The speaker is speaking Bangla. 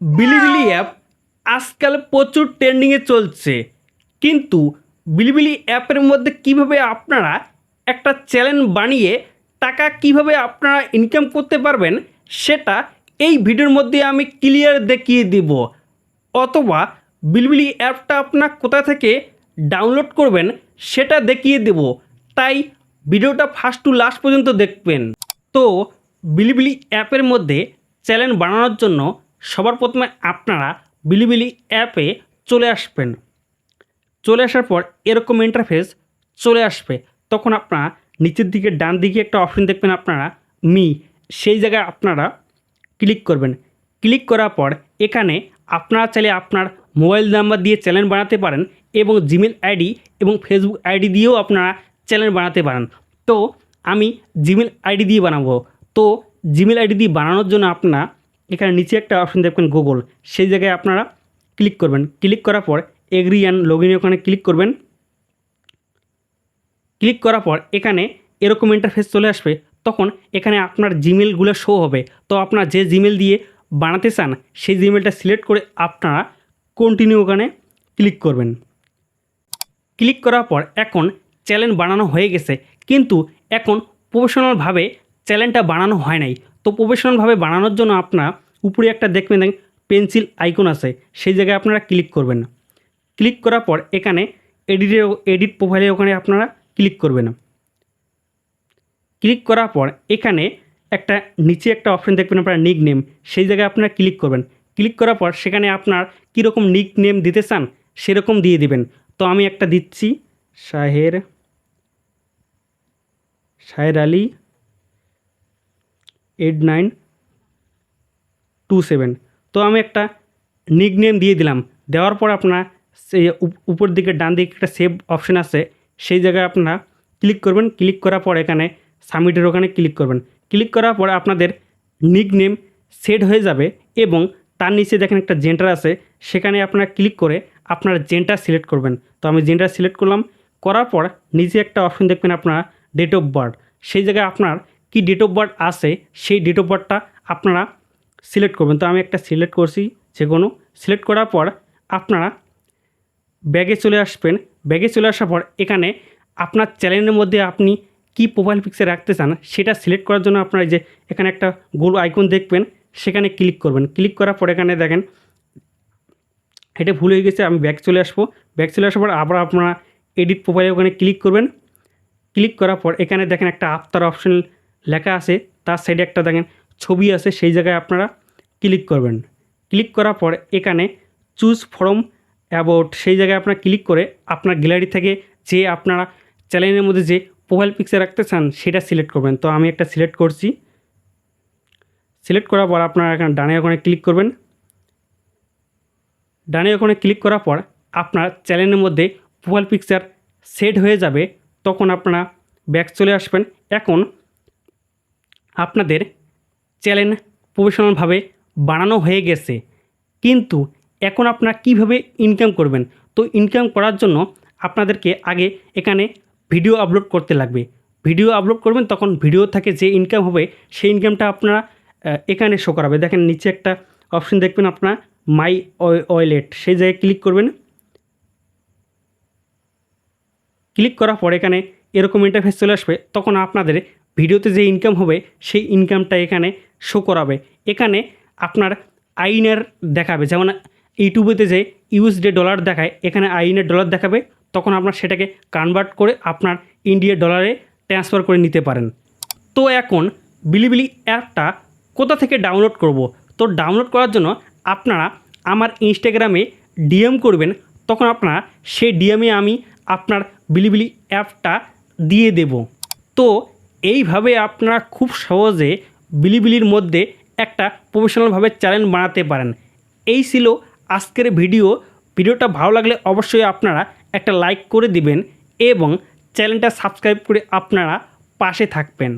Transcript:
বিলিবিলি অ্যাপ আজকাল প্রচুর ট্রেন্ডিংয়ে চলছে, কিন্তু বিলিবিলি অ্যাপের মধ্যে কিভাবে আপনারা একটা চ্যানেল বানিয়ে টাকা কিভাবে আপনারা ইনকাম করতে পারবেন সেটা এই ভিডিওর মধ্যে আমি ক্লিয়ার দেখিয়ে দিব। অথবা বিলিবিলি অ্যাপটা আপনার কোথা থেকে ডাউনলোড করবেন সেটা দেখিয়ে দেব, তাই ভিডিওটা ফার্স্ট টু লাস্ট পর্যন্ত দেখবেন। তো বিলিবিলি অ্যাপের মধ্যে চ্যানেল বানানোর জন্য সবার প্রথমে আপনারা বিলিবিলি অ্যাপে চলে আসবেন। চলে আসার পর এরকম ইন্টারফেস চলে আসবে, তখন আপনারা নিচের দিকে ডান দিকে একটা অপশন দেখবেন আপনারা মি, সেই জায়গায় আপনারা ক্লিক করবেন। ক্লিক করার পর এখানে আপনারা চাইলে আপনার মোবাইল নাম্বার দিয়ে চ্যানেল বানাতে পারেন এবং জিমেল আইডি এবং ফেসবুক আইডি দিয়েও আপনারা চ্যানেল বানাতে পারেন। তো আমি জিমেল আইডি দিয়ে বানাবো। তো জিমেল আইডি দিয়ে বানানোর জন্য আপনারা এখানে নিচে একটা অপশন দেখবেন গুগল, সেই জায়গায় আপনারা ক্লিক করবেন। ক্লিক করার পর এগ্রি অ্যান্ড লগ ইন ওখানে ক্লিক করবেন। ক্লিক করার পর এখানে এরকম ইন্টারফেস চলে আসবে, তখন এখানে আপনার জিমেলগুলো শো হবে। তো আপনার যে জিমেল দিয়ে বানাতে চান সেই জিমেলটা সিলেক্ট করে আপনারা কন্টিনিউ ওখানে ক্লিক করবেন। ক্লিক করার পর এখন চ্যানেল বানানো হয়ে গেছে, কিন্তু এখন প্রফেশনালভাবে চ্যানেলটা বানানো হয় নাই। তো প্রফেশনালভাবে বানানোর জন্য আপনারা উপরে একটা দেখবেন পেন্সিল আইকন আছে, সেই জায়গায় আপনারা ক্লিক করবেন। ক্লিক করার পর এখানে এডিট প্রোফাইলে ওখানে আপনারা ক্লিক করবেন। ক্লিক করার পর এখানে একটা নিচে একটা অপশন দেখবেন আপনারা নিক নেম, সেই জায়গায় আপনারা ক্লিক করবেন। ক্লিক করার পর সেখানে আপনার কীরকম নিক নেম দিতে চান সেরকম দিয়ে দিবেন। তো আমি একটা দিচ্ছি শাহের আলী 8927। তো আমি একটা নিক নেম দিয়ে দিলাম। দেওয়ার পর আপনার সেই উপর দিকে ডান দিকে একটা সেভ অপশন আছে, সেই জায়গায় আপনারা ক্লিক করবেন। ক্লিক করার পর এখানে সাবমিটের ওখানে ক্লিক করবেন। ক্লিক করার পর আপনাদের নিক নেম সেট হয়ে যাবে এবং তার নিচে দেখেন একটা জেন্ডার আছে, সেখানে আপনারা ক্লিক করে আপনার জেন্ডার সিলেক্ট করবেন। তো আমি জেন্ডার সিলেক্ট করলাম। করার পর নিচে একটা অপশন দেখবেন আপনারা ডেট অফ বার্থ, সেই জায়গায় আপনার কি ডেট অফ বার্থ আছে সেই ডেট অফ বার্থটা আপনারা সিলেক্ট করবেন। তো আমি একটা সিলেক্ট করছি, যে কোনো সিলেক্ট করার পর আপনারা ব্যাগে চলে আসবেন। ব্যাগে চলে আসার পর এখানে আপনার চ্যানেলের মধ্যে আপনি কি প্রোফাইল পিকচার রাখতে চান সেটা সিলেক্ট করার জন্য আপনারা যে এখানে একটা গোল আইকন দেখবেন, সেখানে ক্লিক করবেন। ক্লিক করার পর এখানে দেখেন এটা ভুল হয়ে গেছে, আমি ব্যাক চলে আসবো। ব্যাক চলে আসার পর আবার আপনারা এডিট প্রোফাইলে ওখানে ক্লিক করবেন। ক্লিক করার পর এখানে দেখেন একটা আফতার অপশন লেখা আছে, তার সাইডে একটা দেখেন ছবি আছে, সেই জায়গায় আপনারা ক্লিক করবেন। ক্লিক করার পর এখানে চুজ ফ্রম অ্যাবাউট, সেই জায়গায় আপনারা ক্লিক করে আপনার গ্যালারি থেকে যে আপনারা চ্যানেলের মধ্যে যে প্রোফাইল পিকচার রাখতে চান সেটা সিলেক্ট করবেন। তো আমি একটা সিলেক্ট করছি। সিলেক্ট করার পর আপনারা এখানে ডানে ওখানে ক্লিক করবেন। ডানে ওখানে ক্লিক করার পর আপনার চ্যানেলের মধ্যে প্রোফাইল পিকচার সেট হয়ে যাবে, তখন আপনারা ব্যাক চলে আসবেন। এখন আপনাদের চ্যানেল প্রফেশনালভাবে বানানো হয়ে গেছে, কিন্তু এখন আপনারা কীভাবে ইনকাম করবেন? তো ইনকাম করার জন্য আপনাদেরকে আগে এখানে ভিডিও আপলোড করতে লাগবে। ভিডিও আপলোড করবেন, তখন ভিডিও থেকে যে ইনকাম হবে সেই ইনকামটা আপনারা এখানে শো করাবে। দেখেন নিচে একটা অপশন দেখবেন আপনারা মাই ওয়ালেট, সেই জায়গায় ক্লিক করবেন। ক্লিক করার পর এখানে এরকম ইন্টারফেস চলে আসবে, তখন আপনাদের ভিডিওতে যে ইনকাম হবে সেই ইনকামটা এখানে শো করাবে। এখানে আপনার আইনের দেখাবে, যেমন ইউটিউবেতে যে ইউএসডি ডলার দেখায়, এখানে আইনের ডলার দেখাবে, তখন আপনার সেটাকে কনভার্ট করে আপনার ইন্ডিয়া ডলারে ট্রান্সফার করে নিতে পারেন। তো এখন বিলিবিলি অ্যাপটা কোথা থেকে ডাউনলোড করব? তো ডাউনলোড করার জন্য আপনারা আমার ইনস্টাগ্রামে ডিএম করবেন, তখন আপনারা সেই ডিএমে আমি আপনার বিলিবিলি অ্যাপটা দিয়ে দেব। তো এইভাবে আপনারা খুব সহজে বিলিবিলির মধ্যে একটা প্রফেশনালভাবে চ্যানেল বানাতে পারেন। এই ছিল আজকের ভিডিওটা ভালো লাগলে অবশ্যই আপনারা একটা লাইক করে দিবেন এবং চ্যানেলটা সাবস্ক্রাইব করে আপনারা পাশে থাকবেন।